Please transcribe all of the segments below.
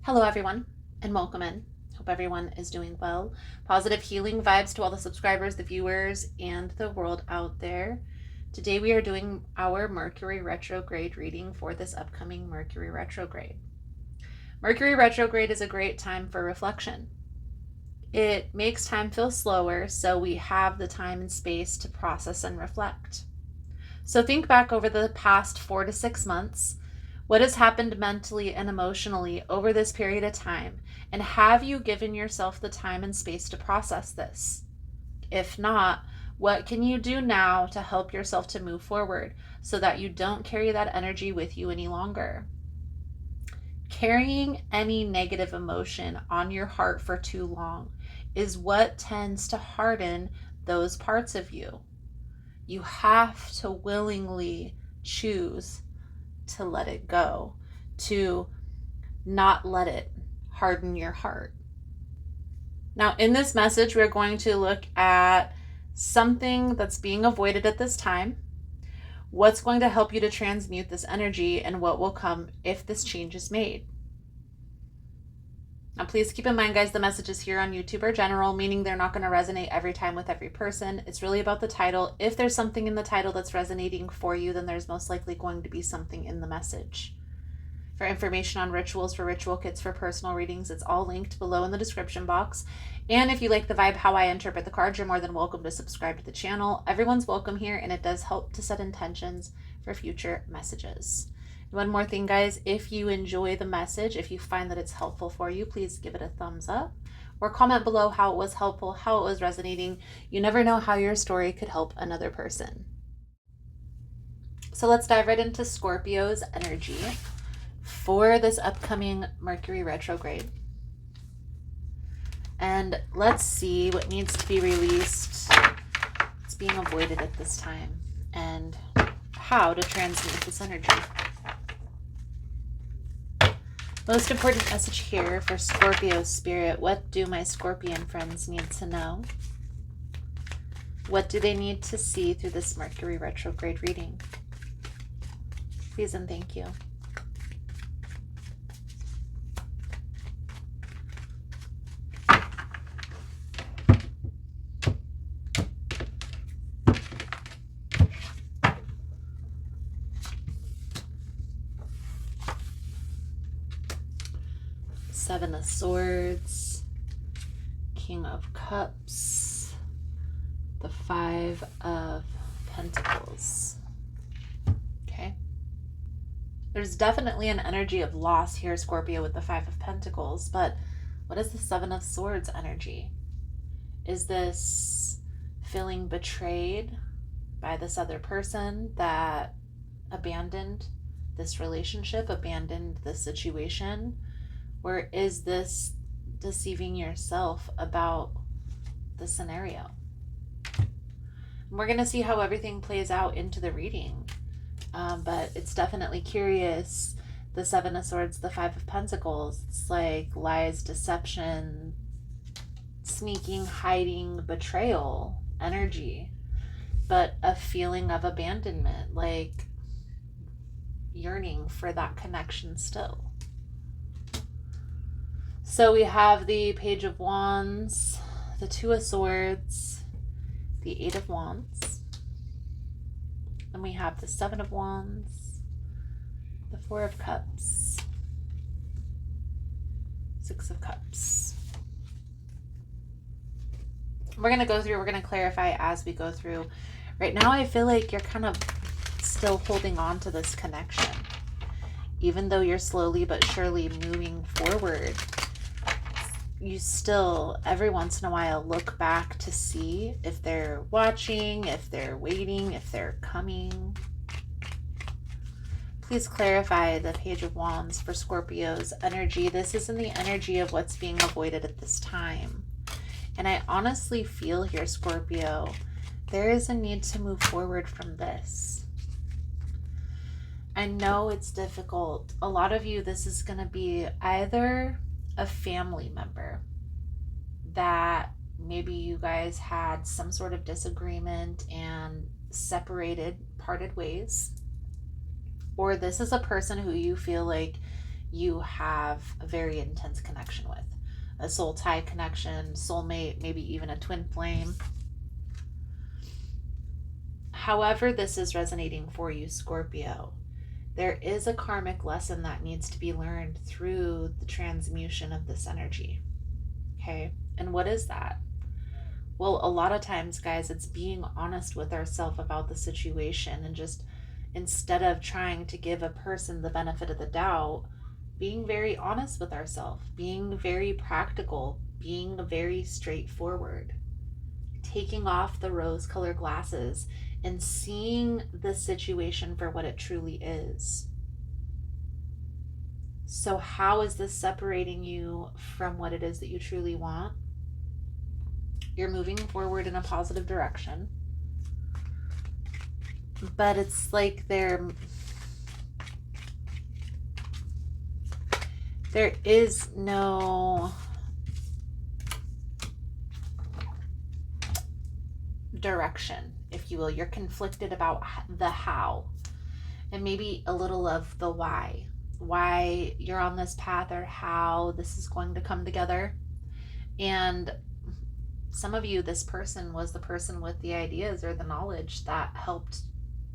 Hello, everyone, and welcome in. Hope everyone is doing well. Positive healing vibes to all the subscribers, the viewers, and the world out there. Today we are doing our Mercury retrograde reading for this upcoming Mercury retrograde. Mercury retrograde is a great time for reflection. It makes time feel slower, so we have the time and space to process and reflect. So think back over the past 4 to 6 months. What has happened mentally and emotionally over this period of time? And have you given yourself the time and space to process this? If not, what can you do now to help yourself to move forward so that you don't carry that energy with you any longer? Carrying any negative emotion on your heart for too long is what tends to harden those parts of you. You have to willingly choose to let it go, to not let it harden your heart. Now, in this message, we're going to look at something that's being avoided at this time, what's going to help you to transmute this energy, and what will come if this change is made. Now, please keep in mind, guys, the messages here on YouTube are general, meaning they're not going to resonate every time with every person. It's really about the title. If there's something in the title that's resonating for you, then there's most likely going to be something in the message. For information on rituals, for ritual kits, for personal readings, it's all linked below in the description box. And if you like the vibe, how I interpret the cards, you're more than welcome to subscribe to the channel. Everyone's welcome here, and it does help to set intentions for future messages. One more thing, guys, if you enjoy the message, if you find that it's helpful for you, please give it a thumbs up or comment below how it was helpful, how it was resonating. You never know how your story could help another person. So let's dive right into Scorpio's energy for this upcoming Mercury retrograde. And let's see what needs to be released, what's being avoided at this time, and how to transmute this energy. Most important message here for Scorpio spirit. What do my Scorpion friends need to know? What do they need to see through this Mercury retrograde reading? Please and thank you. Seven of Swords, King of Cups, the Five of Pentacles. Okay. There's definitely an energy of loss here, Scorpio, with the Five of Pentacles, but what is the Seven of Swords energy? Is this feeling betrayed by this other person that abandoned this relationship, abandoned this situation? Or is this deceiving yourself about the scenario? And we're going to see how everything plays out into the reading. But it's definitely curious. The Seven of Swords, the Five of Pentacles. It's like lies, deception, sneaking, hiding, betrayal energy. But a feeling of abandonment, like yearning for that connection still. So we have the Page of Wands, the Two of Swords, the Eight of Wands, and we have the Seven of Wands, the Four of Cups, Six of Cups. We're going to go through, we're going to clarify as we go through. Right now I feel like you're kind of still holding on to this connection, even though you're slowly but surely moving forward. You still, every once in a while, look back to see if they're watching, if they're waiting, if they're coming. Please clarify the Page of Wands for Scorpio's energy. This isn't the energy of what's being avoided at this time. And I honestly feel here, Scorpio, there is a need to move forward from this. I know it's difficult. A lot of you, this is going to be either a family member that maybe you guys had some sort of disagreement and separated, parted ways, or this is a person who you feel like you have a very intense connection with. A soul tie connection, soulmate, maybe even a twin flame. However this is resonating for you, Scorpio, there is a karmic lesson that needs to be learned through the transmutation of this energy. Okay? And what is that? Well, a lot of times, guys, it's being honest with ourselves about the situation, and just instead of trying to give a person the benefit of the doubt, being very honest with ourselves, being very practical, being very straightforward, taking off the rose-colored glasses and seeing the situation for what it truly is. So how is this separating you from what it is that you truly want? You're moving forward in a positive direction, but it's like there is no direction, if you will. You're conflicted about the how, and maybe a little of the why you're on this path, or how this is going to come together. And some of you, this person was the person with the ideas or the knowledge that helped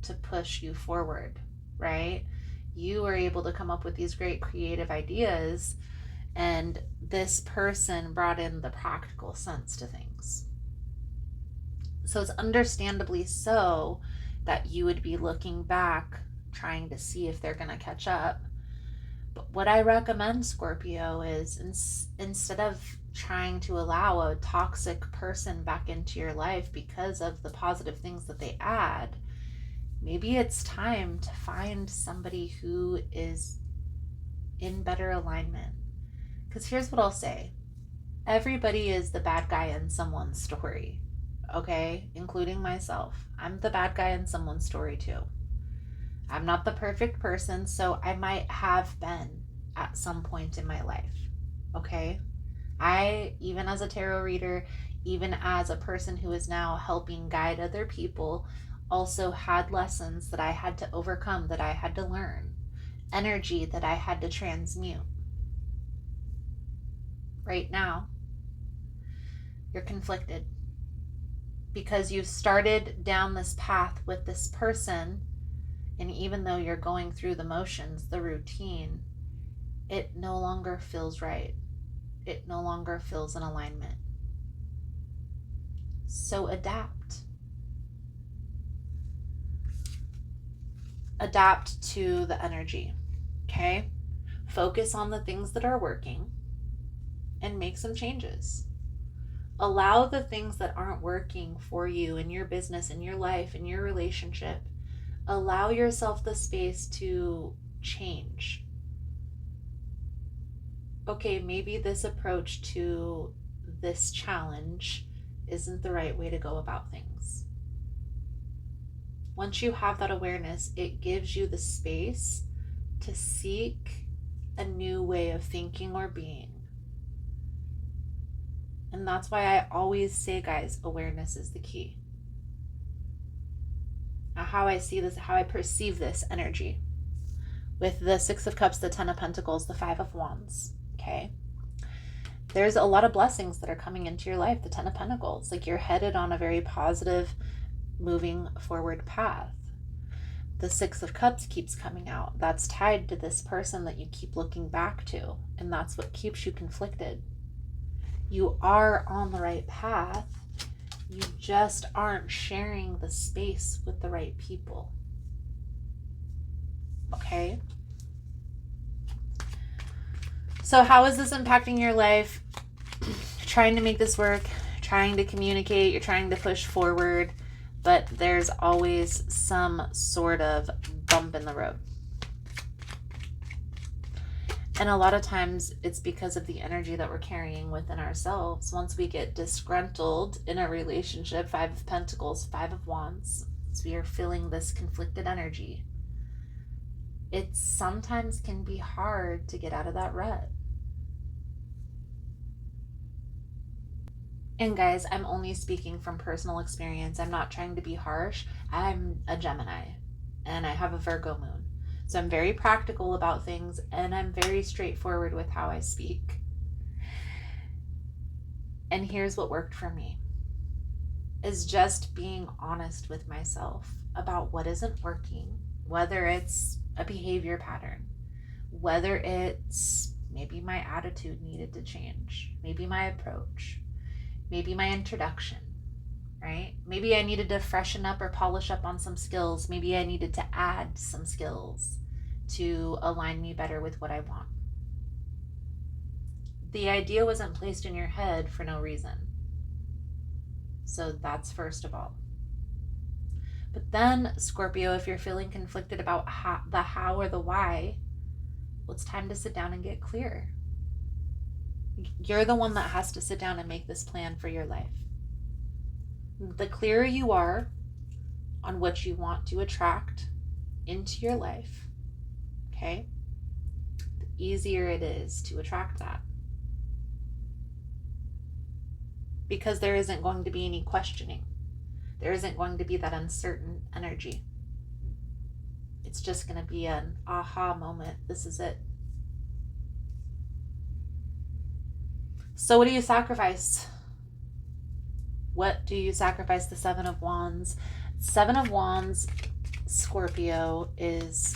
to push you forward, right? You were able to come up with these great creative ideas, and this person brought in the practical sense to things. So it's understandably so that you would be looking back, trying to see if they're going to catch up. But what I recommend, Scorpio, is instead of trying to allow a toxic person back into your life because of the positive things that they add, maybe it's time to find somebody who is in better alignment. Because here's what I'll say. Everybody is the bad guy in someone's story, okay? Including myself. I'm the bad guy in someone's story too. I'm not the perfect person, so I might have been at some point in my life, okay? I, even as a tarot reader, even as a person who is now helping guide other people, also had lessons that I had to overcome, that I had to learn, energy that I had to transmute. Right now, you're conflicted because you've started down this path with this person, and even though you're going through the motions, the routine, it no longer feels right. It no longer feels in alignment. So adapt. Adapt to the energy, okay? Focus on the things that are working and make some changes. Allow the things that aren't working for you in your business, in your life, in your relationship. Allow yourself the space to change. Okay, maybe this approach to this challenge isn't the right way to go about things. Once you have that awareness, it gives you the space to seek a new way of thinking or being. And that's why I always say, guys, awareness is the key. Now, how I see this, how I perceive this energy with the Six of Cups, the Ten of Pentacles, the Five of Wands, okay? There's a lot of blessings that are coming into your life. The Ten of Pentacles, like you're headed on a very positive, moving forward path. The Six of Cups keeps coming out. That's tied to this person that you keep looking back to, and that's what keeps you conflicted. You are on the right path. You just aren't sharing the space with the right people. Okay? So how is this impacting your life? Trying to make this work, trying to communicate, you're trying to push forward, but there's always some sort of bump in the road. And a lot of times it's because of the energy that we're carrying within ourselves. Once we get disgruntled in a relationship, Five of Pentacles, Five of Wands, so we are feeling this conflicted energy. It sometimes can be hard to get out of that rut. And guys, I'm only speaking from personal experience. I'm not trying to be harsh. I'm a Gemini and I have a Virgo moon. So I'm very practical about things, and I'm very straightforward with how I speak. And here's what worked for me, is just being honest with myself about what isn't working, whether it's a behavior pattern, whether it's maybe my attitude needed to change, maybe my approach, maybe my introduction, right? Maybe I needed to freshen up or polish up on some skills. Maybe I needed to add some skills to align me better with what I want. The idea wasn't placed in your head for no reason. So that's first of all. But then, Scorpio, if you're feeling conflicted about the how or the why, well, it's time to sit down and get clear. You're the one that has to sit down and make this plan for your life. The clearer you are on what you want to attract into your life, okay, the easier it is to attract that. Because there isn't going to be any questioning. There isn't going to be that uncertain energy. It's just going to be an aha moment. This is it. So what do you sacrifice? What do you sacrifice? The Seven of Wands. Seven of Wands, Scorpio, is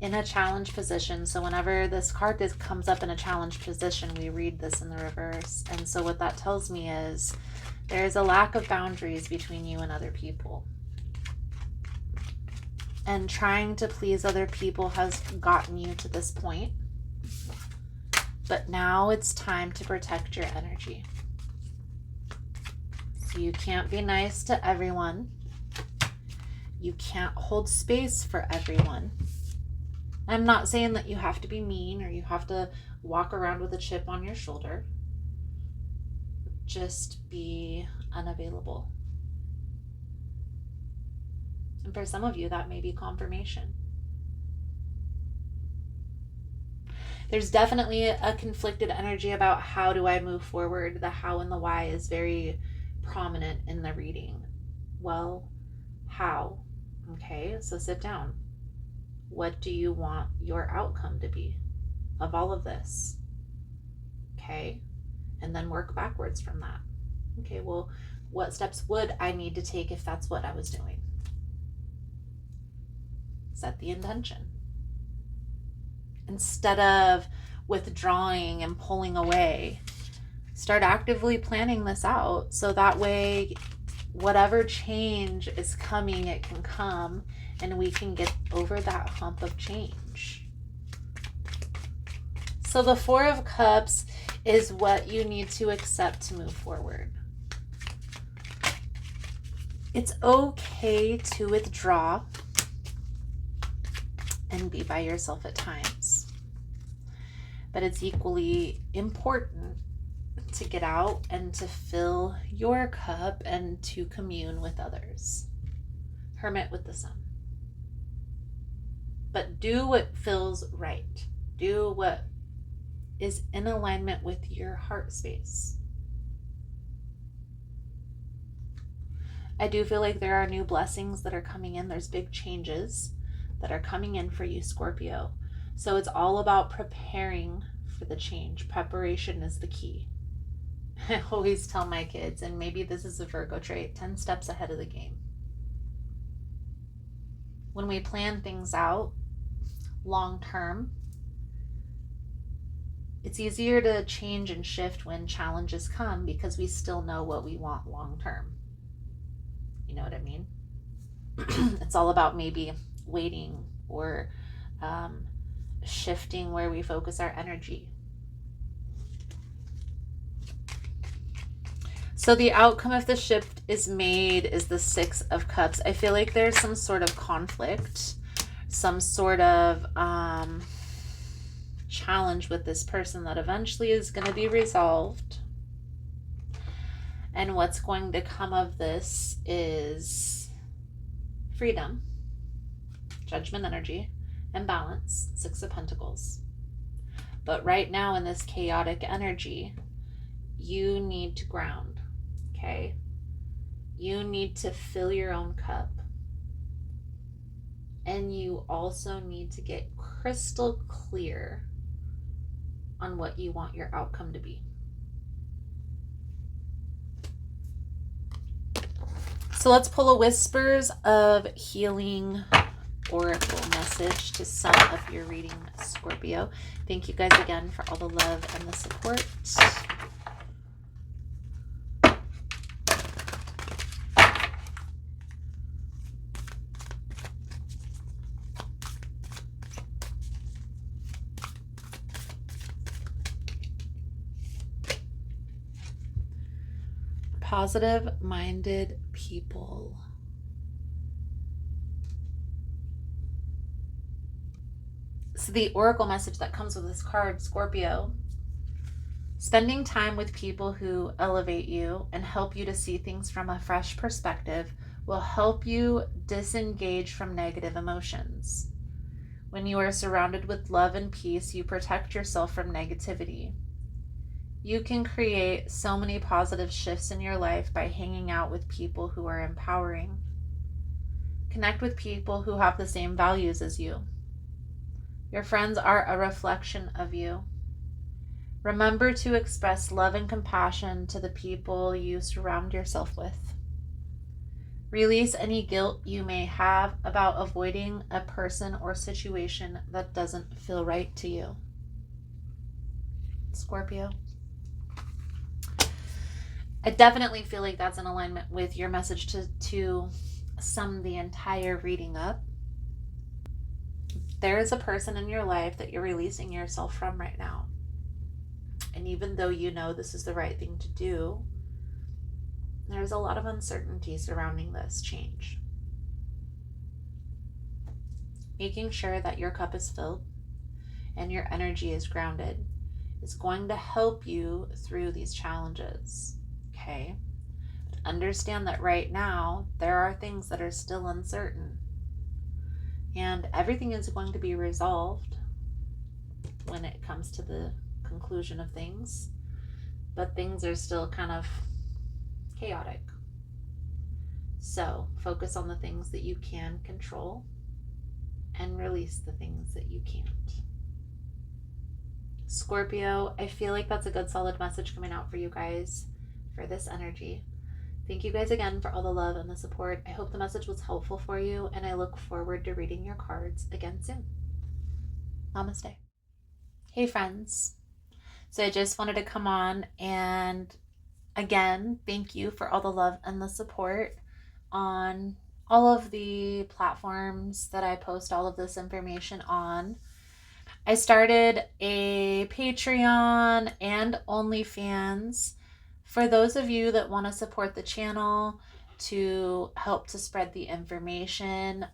in a challenge position. So whenever this card comes up in a challenge position, we read this in the reverse. And so what that tells me is there's a lack of boundaries between you and other people. And trying to please other people has gotten you to this point. But now it's time to protect your energy. So you can't be nice to everyone. You can't hold space for everyone. I'm not saying that you have to be mean or you have to walk around with a chip on your shoulder. Just be unavailable. And for some of you, that may be confirmation. There's definitely a conflicted energy about how do I move forward. The how and the why is very prominent in the reading. Well, how? Okay, so sit down. What do you want your outcome to be of all of this? Okay, and then work backwards from that. Okay, well, what steps would I need to take if that's what I was doing? Set the intention. Instead of withdrawing and pulling away, start actively planning this out so that way whatever change is coming, it can come and we can get over that hump of change. So the Four of Cups is what you need to accept to move forward. It's okay to withdraw and be by yourself at times. But it's equally important to get out and to fill your cup and to commune with others. Hermit with the Sun. But do what feels right. Do what is in alignment with your heart space. I do feel like there are new blessings that are coming in. There's big changes that are coming in for you, Scorpio. So it's all about preparing for the change. Preparation is the key. I always tell my kids, and maybe this is a Virgo trait, 10 steps ahead of the game. When we plan things out long term, it's easier to change and shift when challenges come because we still know what we want long term. You know what I mean? It's all about maybe waiting or shifting where we focus our energy. So the outcome if the shift is made is the Six of Cups. I feel like there's some sort of conflict, some sort of challenge with this person that eventually is going to be resolved. And what's going to come of this is freedom, Judgment energy, and balance, Six of Pentacles. But right now in this chaotic energy, you need to ground, okay? You need to fill your own cup. And you also need to get crystal clear on what you want your outcome to be. So let's pull a Whispers of Healing oracle message to sum up your reading, Scorpio. Thank you guys again for all the love and the support. Positive-minded people. So the oracle message that comes with this card, Scorpio: spending time with people who elevate you and help you to see things from a fresh perspective will help you disengage from negative emotions. When you are surrounded with love and peace, you protect yourself from negativity. You can create so many positive shifts in your life by hanging out with people who are empowering. Connect with people who have the same values as you. Your friends are a reflection of you. Remember to express love and compassion to the people you surround yourself with. Release any guilt you may have about avoiding a person or situation that doesn't feel right to you. Scorpio. I definitely feel like that's in alignment with your message to sum the entire reading up. There is a person in your life that you're releasing yourself from right now. And even though you know this is the right thing to do, there's a lot of uncertainty surrounding this change. Making sure that your cup is filled and your energy is grounded is going to help you through these challenges. Okay? But understand that right now there are things that are still uncertain. And everything is going to be resolved when it comes to the conclusion of things. But things are still kind of chaotic. So focus on the things that you can control and release the things that you can't. Scorpio, I feel like that's a good solid message coming out for you guys for this energy. Thank you guys again for all the love and the support. I hope the message was helpful for you, and I look forward to reading your cards again soon. Namaste. Hey friends. So I just wanted to come on and again, thank you for all the love and the support on all of the platforms that I post all of this information on. I started a Patreon and OnlyFans for those of you that want to support the channel, to help to spread the information,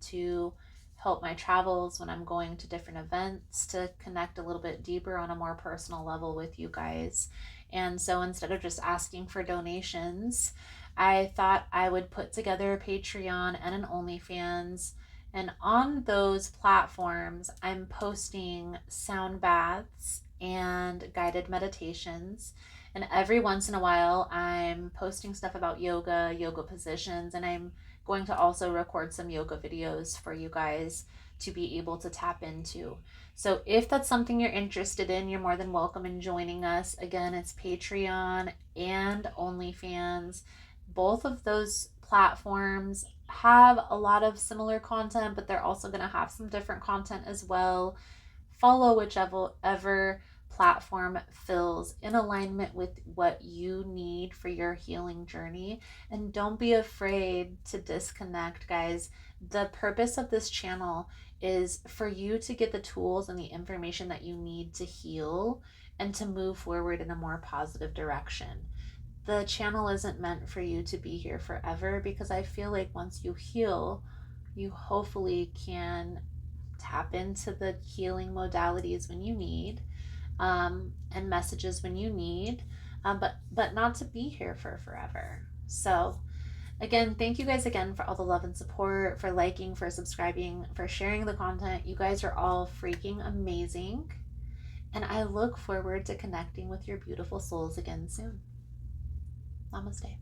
to help my travels when I'm going to different events, to connect a little bit deeper on a more personal level with you guys. And so instead of just asking for donations, I thought I would put together a Patreon and an OnlyFans. And on those platforms, I'm posting sound baths and guided meditations. And every once in a while, I'm posting stuff about yoga, yoga positions, and I'm going to also record some yoga videos for you guys to be able to tap into. So if that's something you're interested in, you're more than welcome in joining us. Again, it's Patreon and OnlyFans. Both of those platforms have a lot of similar content, but they're also going to have some different content as well. Follow whichever platform feels in alignment with what you need for your healing journey. And don't be afraid to disconnect, guys. The purpose of this channel is for you to get the tools and the information that you need to heal and to move forward in a more positive direction. The channel isn't meant for you to be here forever, because I feel like once you heal, you hopefully can tap into the healing modalities when you need, and messages when you need, but not to be here for forever. So again, thank you guys again for all the love and support, for liking, for subscribing, for sharing the content. You guys are all freaking amazing. And I look forward to connecting with your beautiful souls again soon. Namaste.